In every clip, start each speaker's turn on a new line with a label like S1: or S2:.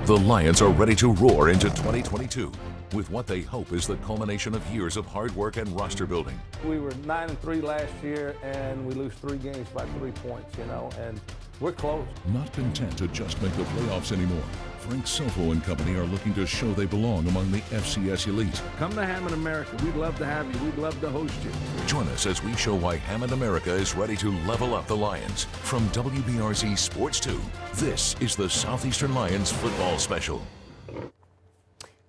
S1: The Lions are ready to roar into 2022 with what they hope is the culmination of years of hard work and roster building.
S2: We were 9-3 last year, and we lose 3 games by 3 points, and we're close.
S1: Not content to just make the playoffs anymore, Frank Selfo and company are looking to show they belong among the FCS elite.
S2: Come to Hammond America. We'd love to have you. We'd love to host you.
S1: Join us as we show why Hammond America is ready to level up the Lions. From WBRZ Sports 2, this is the Southeastern Lions Football Special.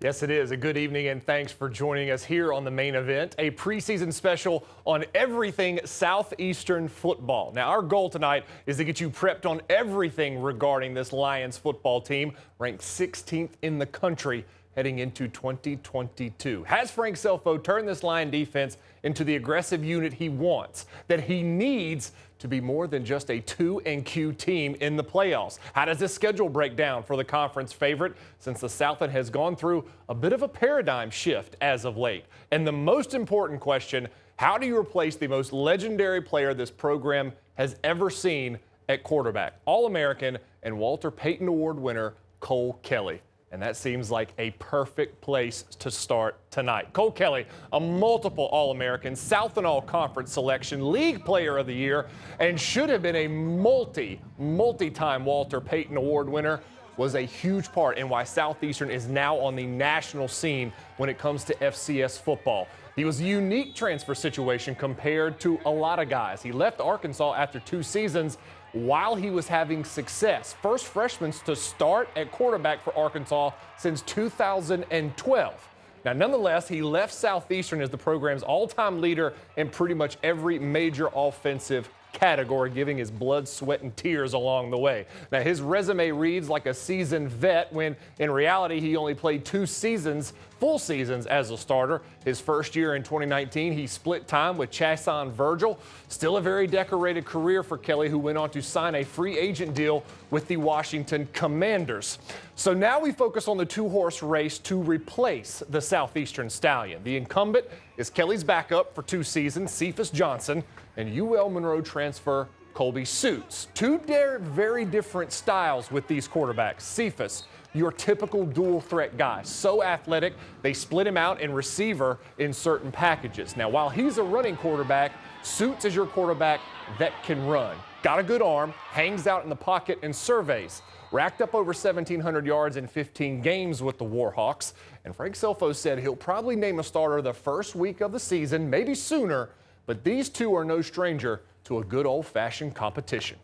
S3: Yes, it is. A good evening, and thanks for joining us here on the main event, a preseason special on everything Southeastern football. Now, our goal tonight is to get you prepped on everything regarding this Lions football team, ranked 16th in the country heading into 2022. Has Frank Selfo turned this Lion defense into the aggressive unit he wants, that he needs to be more than just a 2-Q team in the playoffs? How does this schedule break down for the conference favorite, since the Southland has gone through a bit of a paradigm shift as of late? And the most important question, how do you replace the most legendary player this program has ever seen at quarterback? All-American and Walter Payton Award winner Cole Kelly. And that seems like a perfect place to start tonight. Cole Kelly, a multiple All-American, Southland All-Conference selection, League Player of the Year, and should have been a multi-time Walter Payton Award winner, was a huge part in why Southeastern is now on the national scene when it comes to FCS football. He was a unique transfer situation compared to a lot of guys. He left Arkansas after 2 seasons while he was having success. First freshman to start at quarterback for Arkansas since 2012. Now, nonetheless, he left Southeastern as the program's all-time leader in pretty much every major offensive category, giving his blood, sweat, and tears along the way. Now, his resume reads like a seasoned vet when, in reality, he only played 2 seasons, full seasons, as a starter. His first year in 2019, he split time with Chasson Virgil. Still a very decorated career for Kelly, who went on to sign a free agent deal with the Washington Commanders. So now we focus on the 2-horse race to replace the Southeastern Stallion. The incumbent is Kelly's backup for 2 seasons, Cephas Johnson, and UL Monroe transfer Colby Suits. 2 very different styles with these quarterbacks. Cephas, your typical dual threat guy, so athletic, they split him out in receiver in certain packages. Now, while he's a running quarterback, Suits is your quarterback that can run. Got a good arm, hangs out in the pocket and surveys. Racked up over 1,700 yards in 15 games with the Warhawks. And Frank Selfo said he'll probably name a starter the first week of the season, maybe sooner, but these 2 are no stranger to a good old-fashioned competition.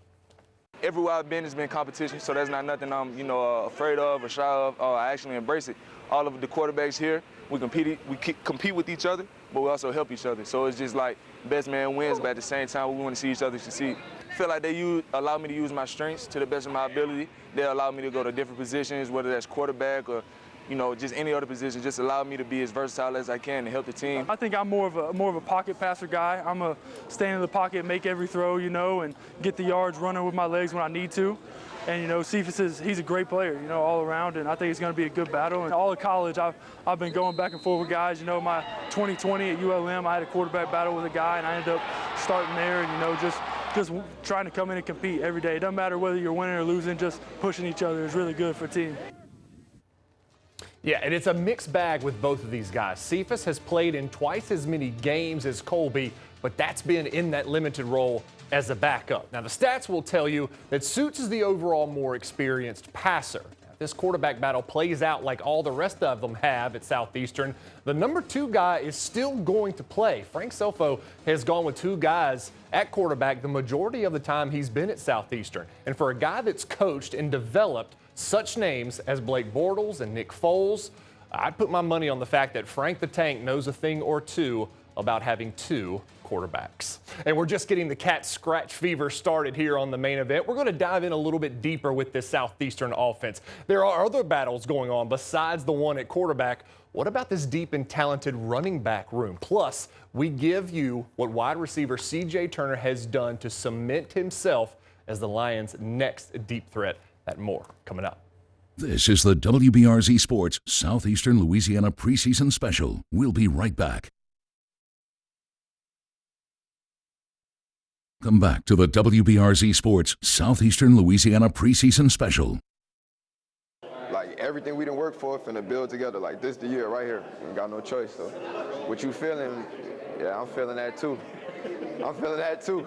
S4: Everywhere I've been has been competition, so that's not nothing I'm, afraid of or shy of. I actually embrace it. All of the quarterbacks here, we compete with each other, but we also help each other. So it's just like best man wins, but at the same time, we want to see each other succeed. I feel like they allow me to use my strengths to the best of my ability. They allow me to go to different positions, whether that's quarterback or just any other position. Just allow me to be as versatile as I can to help the team.
S5: I think I'm more of a pocket passer guy. I'm a stand in the pocket, make every throw, and get the yards running with my legs when I need to. And Cephas he's a great player, all around, and I think it's going to be a good battle. And all of college, I've been going back and forth with guys. My 2020 at ULM, I had a quarterback battle with a guy, and I ended up starting there, and just trying to come in and compete every day. It doesn't matter whether you're winning or losing, just pushing each other is really good for a team.
S3: Yeah, and it's a mixed bag with both of these guys. Cephas has played in twice as many games as Colby, but that's been in that limited role as a backup. Now, the stats will tell you that Suits is the overall more experienced passer. Now, this quarterback battle plays out like all the rest of them have at Southeastern. The number 2 guy is still going to play. Frank Selfo has gone with 2 guys at quarterback the majority of the time he's been at Southeastern. And for a guy that's coached and developed such names as Blake Bortles and Nick Foles, I'd put my money on the fact that Frank the Tank knows a thing or 2 about having 2 quarterbacks. And we're just getting the cat scratch fever started here on the main event. We're going to dive in a little bit deeper with this Southeastern offense. There are other battles going on besides the one at quarterback. What about this deep and talented running back room? Plus, we give you what wide receiver C.J. Turner has done to cement himself as the Lions' next deep threat. That and more coming up.
S1: This is the WBRZ Sports Southeastern Louisiana Preseason Special. We'll be right back. Come back to the WBRZ Sports Southeastern Louisiana Preseason Special.
S6: like everything we done work for finna build together. Like this the year right here. We got no choice. So what you feeling? Yeah, I'm feeling that too. I'm feeling that too.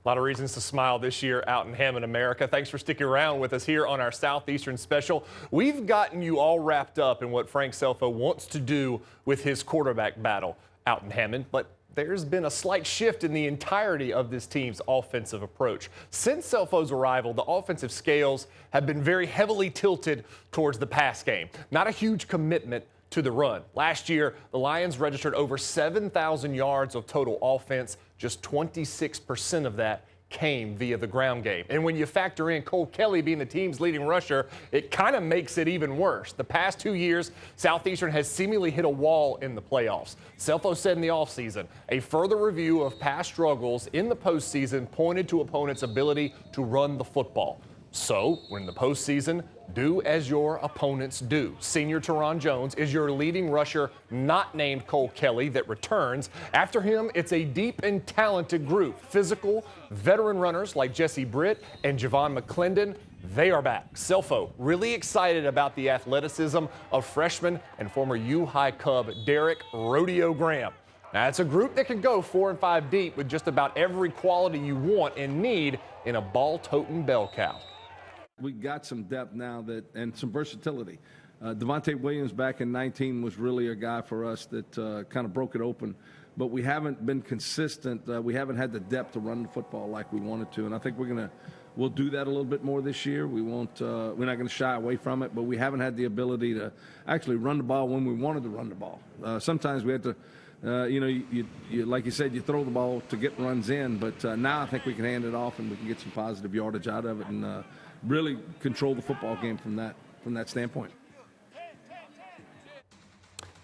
S3: A lot of reasons to smile this year out in Hammond, America. Thanks for sticking around with us here on our Southeastern special. We've gotten you all wrapped up in what Frank Selfo wants to do with his quarterback battle out in Hammond, but there's been a slight shift in the entirety of this team's offensive approach. Since Selfo's arrival, the offensive scales have been very heavily tilted towards the pass game. Not a huge commitment to the run. Last year, the Lions registered over 7,000 yards of total offense. Just 26% of that came via the ground game. And when you factor in Cole Kelly being the team's leading rusher, it kind of makes it even worse. The past 2 years, Southeastern has seemingly hit a wall in the playoffs. Selfo said in the offseason, a further review of past struggles in the postseason pointed to opponents' ability to run the football. So, when in the postseason, do as your opponents do. Senior Teron Jones is your leading rusher, not named Cole Kelly, that returns. After him, it's a deep and talented group. Physical, veteran runners like Jesse Britt and Javon McClendon, they are back. Selfo really excited about the athleticism of freshman and former U-High Cub Derek Rodeo Graham. Now, it's a group that can go 4 and 5 deep with just about every quality you want and need in a ball-toting bell cow.
S7: We got some depth now and some versatility. Devante Williams back in 19 was really a guy for us that kind of broke it open, but we haven't been consistent. We haven't had the depth to run the football like we wanted to, and I think we'll do that a little bit more this year. We're not going to shy away from it, but we haven't had the ability to actually run the ball when we wanted to run the ball. Sometimes we had to. You like you said, you throw the ball to get runs in, but now I think we can hand it off and we can get some positive yardage out of it and really control the football game from that standpoint.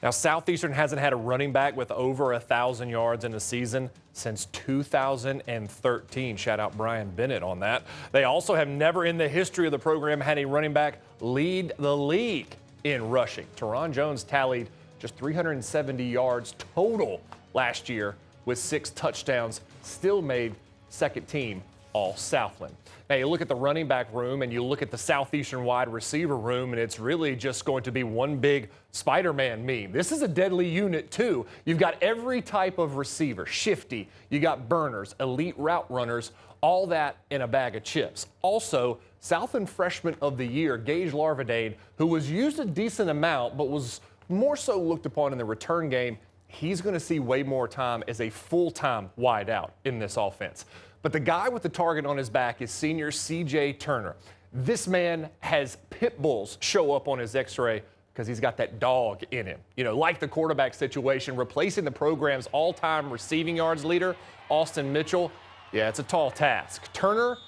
S3: Now, Southeastern hasn't had a running back with over 1,000 yards in a season since 2013. Shout out Brian Bennett on that. They also have never in the history of the program had a running back lead the league in rushing. Teron Jones tallied just 370 yards total last year with 6 touchdowns, still made second team All-Southland. Now, you look at the running back room and you look at the Southeastern wide receiver room, and it's really just going to be one big Spider-Man meme. This is a deadly unit, too. You've got every type of receiver, shifty, you got burners, elite route runners, all that in a bag of chips. Also, Southland Freshman of the Year, Gage Larvadane, who was used a decent amount but was more so looked upon in the return game, he's going to see way more time as a full-time wideout in this offense. But the guy with the target on his back is senior C.J. Turner. This man has pit bulls show up on his x-ray because he's got that dog in him. You know, like the quarterback situation, replacing the program's all-time receiving yards leader, Austin Mitchell, yeah, it's a tall task. Turner,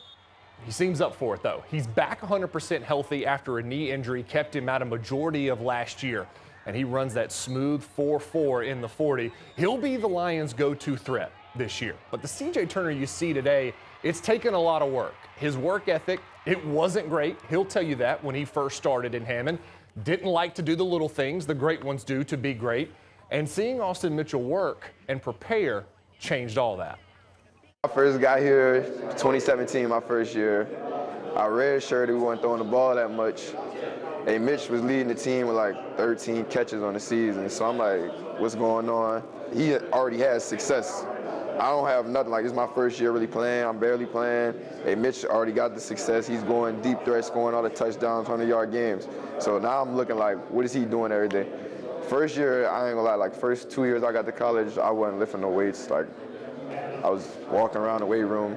S3: he seems up for it, though. He's back 100% healthy after a knee injury kept him out a majority of last year, and he runs that smooth 4.4 in the 40. He'll be the Lions' go-to threat this year. But the C.J. Turner you see today, it's taken a lot of work. His work ethic, it wasn't great. He'll tell you that when he first started in Hammond. Didn't like to do the little things the great ones do to be great. And seeing Austin Mitchell work and prepare changed all that.
S6: I first got here 2017, my first year. I redshirted, we weren't throwing the ball that much. And Mitch was leading the team with like 13 catches on the season. So I'm like, what's going on? He already has success. I don't have nothing. Like, it's my first year really playing. I'm barely playing. Hey, Mitch already got the success. He's going deep threat, scoring all the touchdowns, 100-yard games. So now I'm looking like, what is he doing every day? First year, I ain't gonna lie, like first 2 years I got to college, I wasn't lifting no weights. Like, I was walking around the weight room.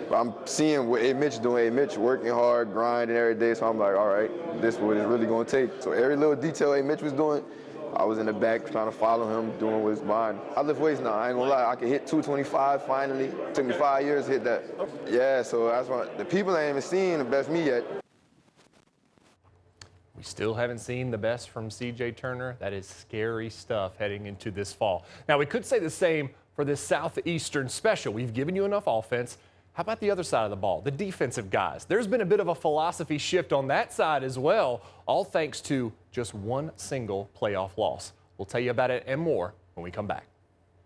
S6: But I'm seeing what Mitch doing. Mitch working hard, grinding every day. So I'm like, all right, this is what it's really gonna take. So every little detail Mitch was doing, I was in the back trying to follow him, doing what's mine. I lift weights now, I ain't gonna lie. I can hit 225 finally. It took me 5 years to hit that. Yeah, so that's why the people ain't even seen the best me yet.
S3: We still haven't seen the best from C.J. Turner. That is scary stuff heading into this fall. Now, we could say the same for this Southeastern special. We've given you enough offense. How about the other side of the ball, the defensive guys? There's been a bit of a philosophy shift on that side as well, all thanks to just one single playoff loss. We'll tell you about it and more when we come back.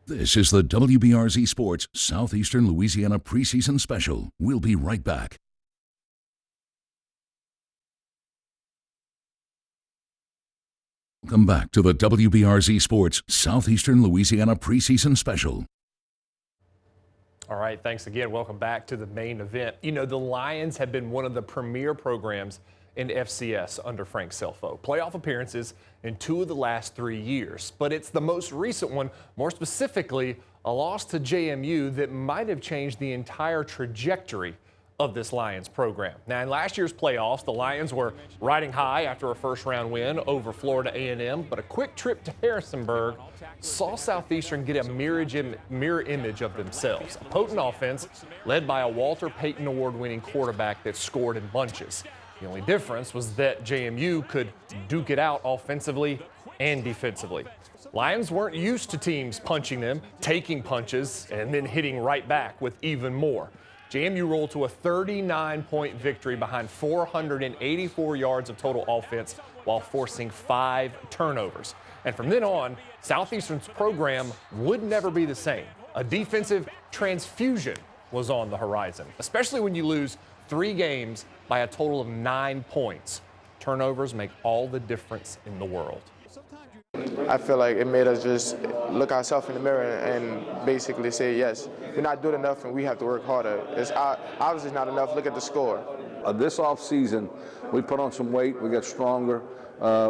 S1: This is the WBRZ Sports Southeastern Louisiana preseason special. We'll be right back. Come back to the WBRZ Sports Southeastern Louisiana preseason special.
S3: All right, thanks again. Welcome back to the main event. You know, the Lions have been one of the premier programs in FCS under Frank Selfo. Playoff appearances in 2 of the last 3 years. But it's the most recent one, more specifically, a loss to JMU that might have changed the entire trajectory of this Lions program. Now, in last year's playoffs, the Lions were riding high after a first-round win over Florida A&M, but a quick trip to Harrisonburg saw Southeastern get a mirror image of themselves. A potent offense led by a Walter Payton Award-winning quarterback that scored in bunches. The only difference was that JMU could duke it out offensively and defensively. Lions weren't used to teams punching them, taking punches, and then hitting right back with even more. JMU rolled to a 39-point victory behind 484 yards of total offense while forcing 5 turnovers. And from then on, Southeastern's program would never be the same. A defensive transfusion was on the horizon, especially when you lose 3 games by a total of 9 points. Turnovers make all the difference in the world.
S6: I feel like it made us just look ourselves in the mirror and basically say, yes, we're not doing enough and we have to work harder. It's obviously not enough. Look at the score.
S7: This offseason, we put on some weight. We got stronger.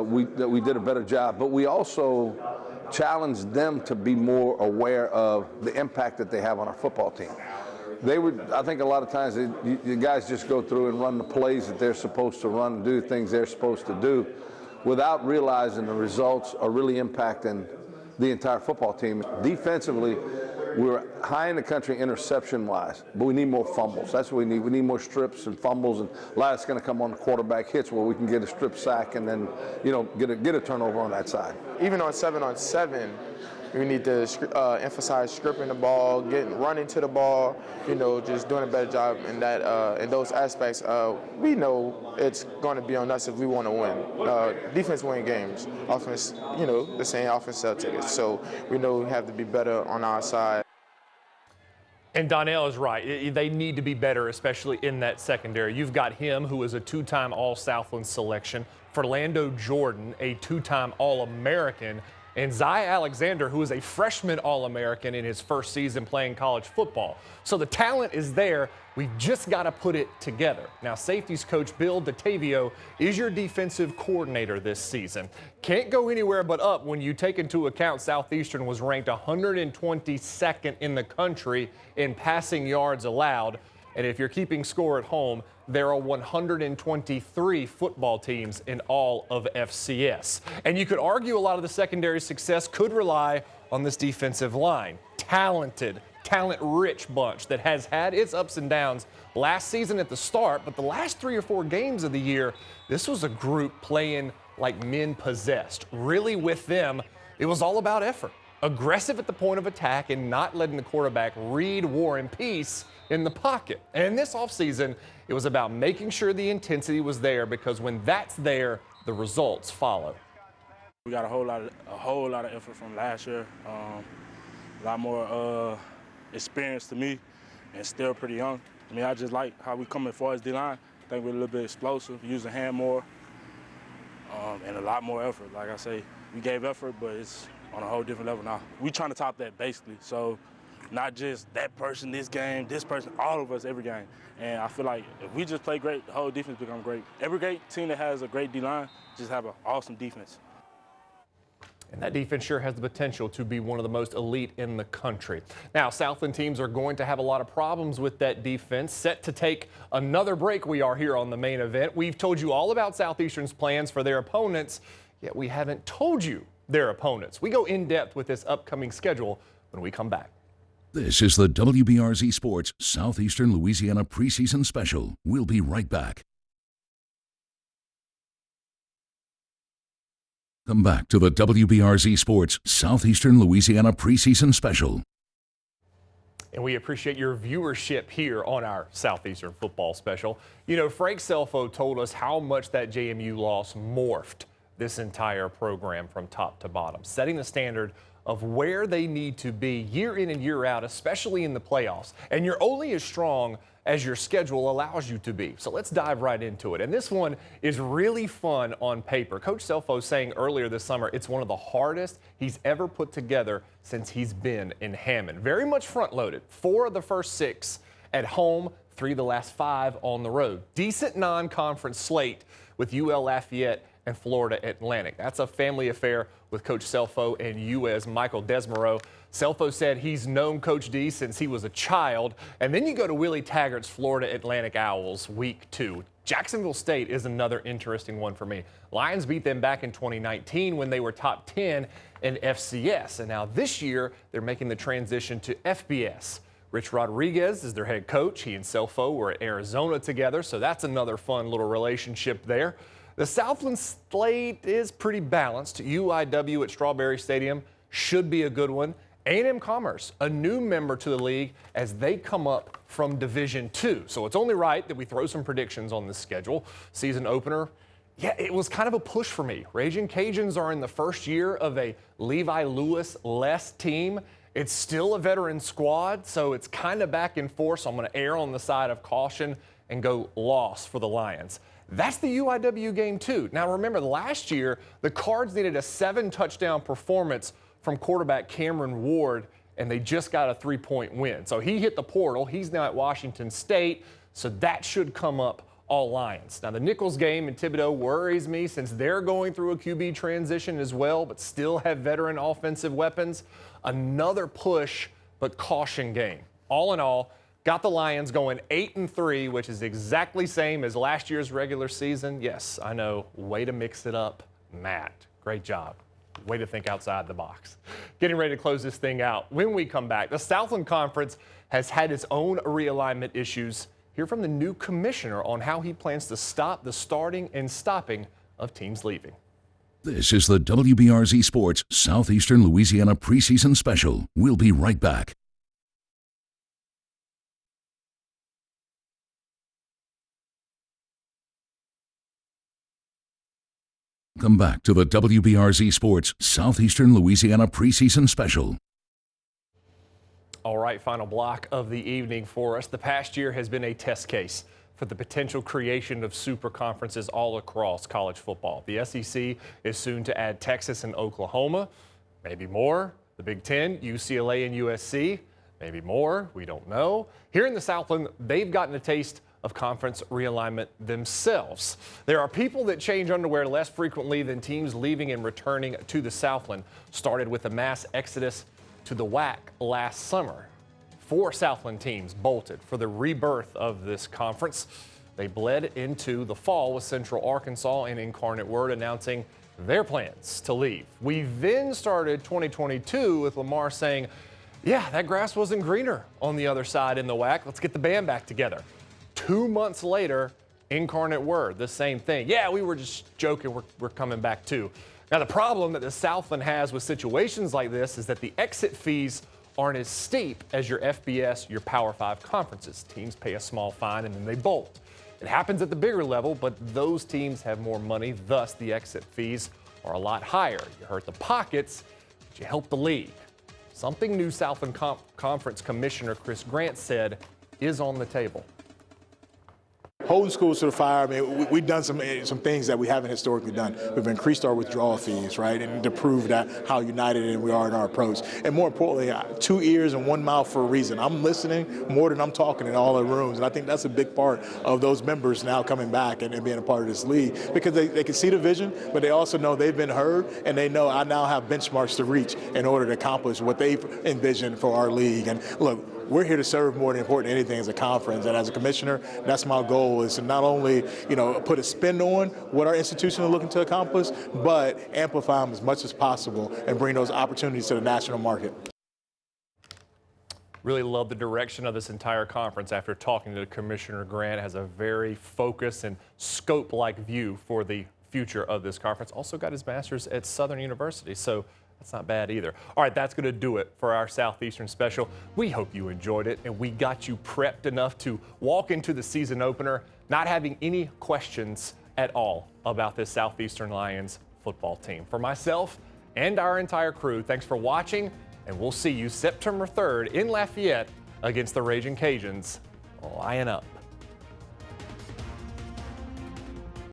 S7: We did a better job. But we also challenged them to be more aware of the impact that they have on our football team. I think a lot of times the guys just go through and run the plays that they're supposed to run and do things they're supposed to do without realizing the results are really impacting the entire football team. Defensively, we're high in the country interception-wise, but we need more fumbles. That's what we need. We need more strips and fumbles, and a lot of it's going to come on the quarterback hits where we can get a strip sack and then, you know, get a turnover on that side.
S6: Even on 7-on-7, we need to emphasize stripping the ball, running to the ball, you know, just doing a better job in that in those aspects. We know it's going to be on us if we want to win. Defense win games. Offense, you know, the same offense sell tickets. So we know we have to be better on our side.
S3: And Donnell is right. They need to be better, especially in that secondary. You've got him, who is a 2-time All-Southland selection, Philando Jordan, a 2-time All-American, and Zy Alexander, who is a freshman All-American in his first season playing college football. So the talent is there. We've just got to put it together. Now, safeties coach Bill DeTavio is your defensive coordinator this season. Can't go anywhere but up when you take into account Southeastern was ranked 122nd in the country in passing yards allowed. And if you're keeping score at home, there are 123 football teams in all of FCS. And you could argue a lot of the secondary success could rely on this defensive line. Talent-rich bunch that has had its ups and downs last season at the start, but the last 3 or 4 games of the year, this was a group playing like men possessed. Really, with them, it was all about effort. Aggressive at the point of attack and not letting the quarterback read war and peace in the pocket. And in this offseason, it was about making sure the intensity was there, because when that's there, the results follow.
S8: We got a whole lot of effort from last year. A lot more experience to me, and still pretty young. I mean, I just like how we come as far as D-line. I think we're a little bit explosive, use the hand more, and a lot more effort. Like I say, we gave effort, but it's on a whole different level now. We trying to top that, basically. So not just that person this game, this person, all of us every game. And I feel like if we just play great, the whole defense becomes great. Every great team that has a great D-line just have an awesome defense.
S3: And that defense sure has the potential to be one of the most elite in the country. Now, Southland teams are going to have a lot of problems with that defense. Set to take another break, we are here on the main event. We've told you all about Southeastern's plans for their opponents, yet we haven't told you their opponents. We go in depth with this upcoming schedule when we come back.
S1: This is the WBRZ Sports Southeastern Louisiana preseason special. We'll be right back. Come back to the WBRZ Sports Southeastern Louisiana preseason special.
S3: And we appreciate your viewership here on our Southeastern football special. You know, Frank Selfo told us how much that JMU loss morphed this entire program from top to bottom, setting the standard of where they need to be year in and year out, especially in the playoffs. And you're only as strong as your schedule allows you to be. So let's dive right into it. And this one is really fun on paper. Coach Selfo saying earlier this summer it's one of the hardest he's ever put together since he's been in Hammond. Very much front-loaded. 4 of the first 6 at home, 3 of the last 5 on the road. Decent non-conference slate with UL Lafayette and Florida Atlantic. That's a family affair with Coach Selfo and UA's Michael Desmareau. Selfo said he's known Coach D since he was a child. And then you go to Willie Taggart's Florida Atlantic Owls week 2. Jacksonville State is another interesting one for me. Lions beat them back in 2019 when they were top 10 in FCS. And now this year, they're making the transition to FBS. Rich Rodriguez is their head coach. He and Selfo were at Arizona together, so that's another fun little relationship there. The Southland slate is pretty balanced. UIW at Strawberry Stadium should be a good one. A&M Commerce, a new member to the league as they come up from Division II. So it's only right that we throw some predictions on this schedule. Season opener, yeah, it was kind of a push for me. Raging Cajuns are in the first year of a Levi Lewis-less team. It's still a veteran squad, so it's kind of back and forth. So I'm going to err on the side of caution and go loss for the Lions. That's the UIW game, too. Now, remember, last year, the Cards needed a 7-touchdown performance from quarterback Cameron Ward, and they just got a 3-point win. So he hit the portal. He's now at Washington State, so that should come up all Lions. Now, the Nichols game in Thibodaux worries me since they're going through a QB transition as well, but still have veteran offensive weapons. Another push, but caution game. All in all, got the Lions going 8-3, which is exactly same as last year's regular season. Yes, I know. Way to mix it up, Matt. Great job. Way to think outside the box. Getting ready to close this thing out. When we come back, the Southland Conference has had its own realignment issues. Hear from the new commissioner on how he plans to stop the starting and stopping of teams leaving.
S1: This is the WBRZ Sports Southeastern Louisiana Preseason Special. We'll be right back. Come back to the WBRZ Sports Southeastern Louisiana Preseason Special.
S3: All right, final block of the evening for us. The past year has been a test case for the potential creation of super conferences all across college football. The SEC is soon to add Texas and Oklahoma, maybe more. The Big Ten, UCLA and USC, maybe more. We don't know. Here in the Southland, they've gotten a taste of conference realignment themselves. There are people that change underwear less frequently than teams leaving and returning to the Southland. Started with a mass exodus to the WAC last summer. 4 Southland teams bolted for the rebirth of this conference. They bled into the fall with Central Arkansas and Incarnate Word announcing their plans to leave. We then started 2022 with Lamar saying, yeah, that grass wasn't greener on the other side in the WAC. Let's get the band back together. 2 months later, Incarnate Word, the same thing. Yeah, we were just joking. We're coming back too. Now, the problem that the Southland has with situations like this is that the exit fees aren't as steep as your FBS, your Power 5 conferences. Teams pay a small fine and then they bolt. It happens at the bigger level, but those teams have more money, thus the exit fees are a lot higher. You hurt the pockets, but you help the league. Something new Southland Conference Commissioner Chris Grant said is on the table.
S9: Holding schools to the fire, I mean, we've done some things that we haven't historically done. We've increased our withdrawal fees, right, and to prove that how united we are in our approach. And more importantly, 2 ears and 1 mouth for a reason. I'm listening more than I'm talking in all the rooms, and I think that's a big part of those members now coming back and being a part of this league because they can see the vision, but they also know they've been heard, and they know I now have benchmarks to reach in order to accomplish what they've envisioned for our league. And look, we're here to serve more than important than anything as a conference. And as a commissioner, that's my goal, is to not only, put a spin on what our institution is looking to accomplish, but amplify them as much as possible and bring those opportunities to the national market.
S3: Really love the direction of this entire conference after talking to Commissioner Grant. Has a very focused and scope-like view for the future of this conference. Also got his master's at Southern University, so that's not bad either. All right, that's going to do it for our Southeastern special. We hope you enjoyed it, and we got you prepped enough to walk into the season opener not having any questions at all about this Southeastern Lions football team. For myself and our entire crew, thanks for watching, and we'll see you September 3rd in Lafayette against the Raging Cajuns Lion up.